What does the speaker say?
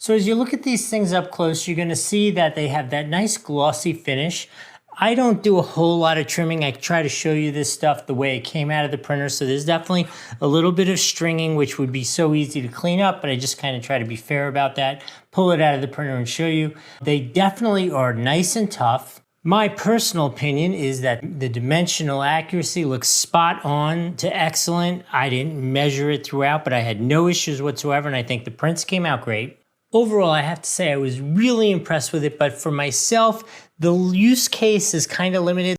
So as you look at these things up close, you're gonna see that they have that nice glossy finish. I don't do a whole lot of trimming. I try to show you this stuff the way it came out of the printer. So there's definitely a little bit of stringing, which would be so easy to clean up, but I just kind of try to be fair about that. Pull it out of the printer and show you. They definitely are nice and tough. My personal opinion is that the dimensional accuracy looks spot on to excellent. I didn't measure it throughout, but I had no issues whatsoever, and I think the prints came out great. Overall, I have to say I was really impressed with it, but for myself, the use case is kind of limited.